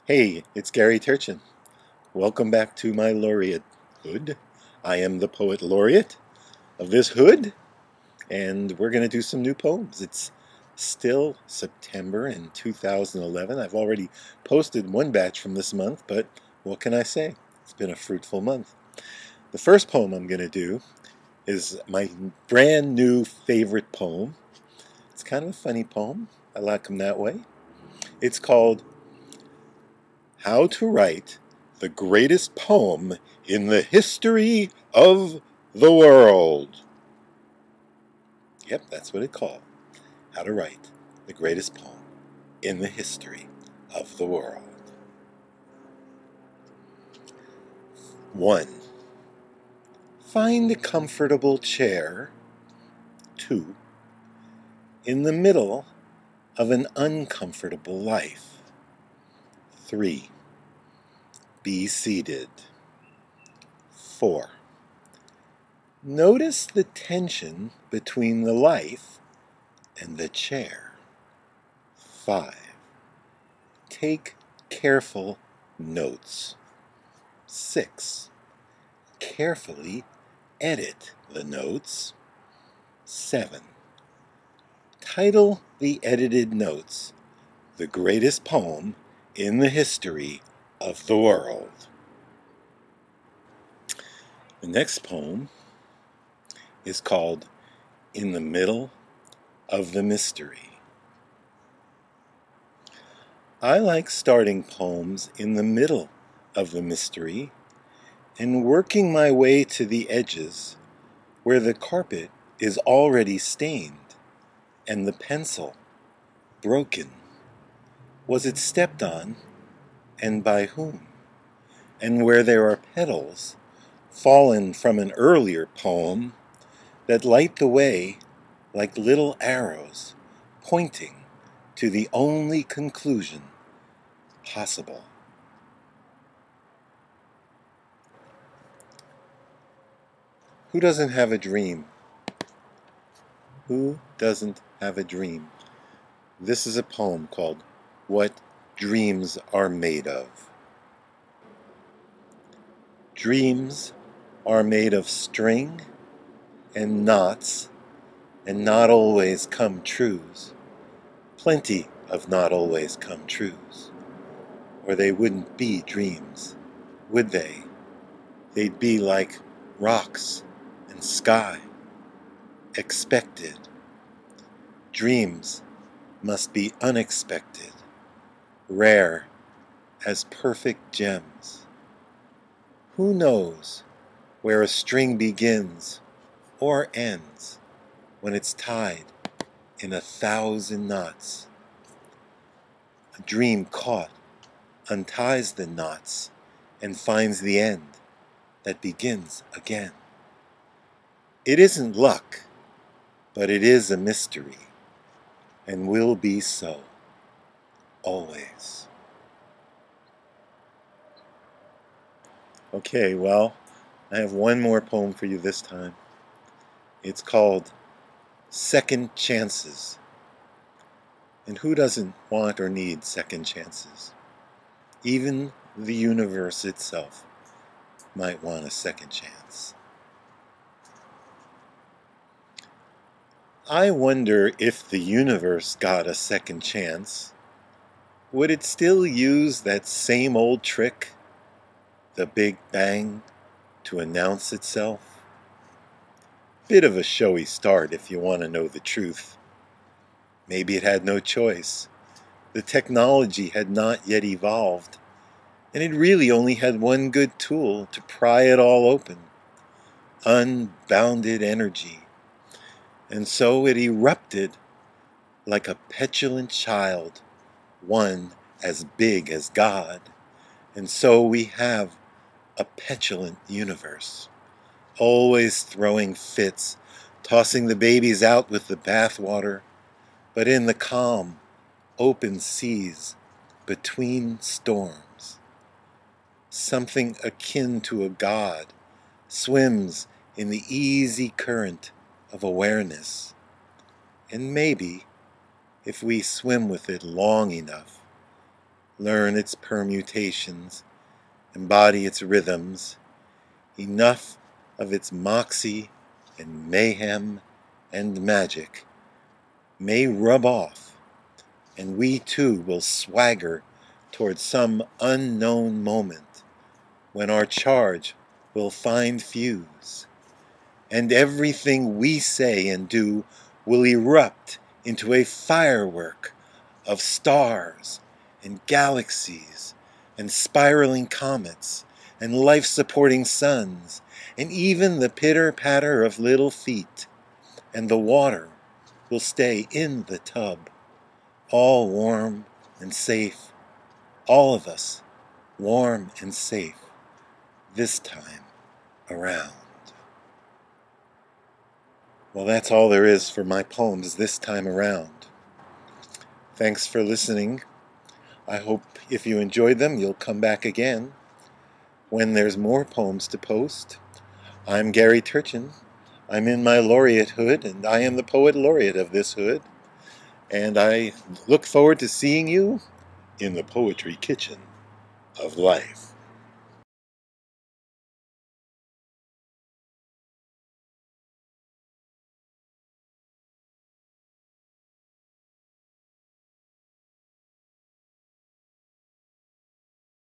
Hey, it's Gary Turchin. Welcome back to my laureate hood. I am the poet laureate of this hood, and we're going to do some new poems. It's still September in 2011. I've already posted one batch from this month, but what can I say? It's been a fruitful month. The first poem I'm going to do is my brand new favorite poem. It's kind of a funny poem. I like them that way. It's called How to Write the Greatest Poem in the History of the World. Yep, that's what it's called. How to Write the Greatest Poem in the History of the World. 1. Find a comfortable chair. 2. In the middle of an uncomfortable life. 3. Be seated. 4. Notice the tension between the life and the chair. 5. Take careful notes. 6. Carefully edit the notes. 7. Title the edited notes, The Greatest Poem in the History of the World. The next poem is called In the Middle of the Mystery. I like starting poems in the middle of the mystery and working my way to the edges where the carpet is already stained and the pencil broken. Was it stepped on, and by whom? And where there are petals fallen from an earlier poem that light the way like little arrows pointing to the only conclusion possible. Who doesn't have a dream? Who doesn't have a dream? This is a poem called What Dreams Are Made Of. Dreams are made of string and knots and not always come trues. Plenty of not always come trues. Or they wouldn't be dreams, would they? They'd be like rocks and sky, expected. Dreams must be unexpected, rare as perfect gems. Who knows where a string begins or ends when it's tied in 1,000 knots? A dream caught unties the knots and finds the end that begins again. It isn't luck, but it is a mystery, and will be so, always. Okay, well, I have one more poem for you this time. It's called Second Chances. And who doesn't want or need second chances? Even the universe itself might want a second chance. I wonder if the universe got a second chance, would it still use that same old trick, the Big Bang, to announce itself? Bit of a showy start if you want to know the truth. Maybe it had no choice. The technology had not yet evolved, and it really only had one good tool to pry it all open: unbounded energy. And so it erupted like a petulant child, one as big as God. And so we have a petulant universe, always throwing fits, tossing the babies out with the bathwater, but in the calm, open seas, between storms. Something akin to a god swims in the easy current of awareness, and maybe, if we swim with it long enough, learn its permutations, embody its rhythms, enough of its moxie and mayhem and magic may rub off, and we too will swagger towards some unknown moment when our charge will find fuse, and everything we say and do will erupt into a firework of stars and galaxies and spiraling comets and life-supporting suns, and even the pitter-patter of little feet, and the water will stay in the tub, all warm and safe, all of us warm and safe this time around. Well, that's all there is for my poems this time around. Thanks for listening. I hope if you enjoyed them, you'll come back again when there's more poems to post. I'm Gary Turchin. I'm in my laureate hood, and I am the poet laureate of this hood. And I look forward to seeing you in the poetry kitchen of life.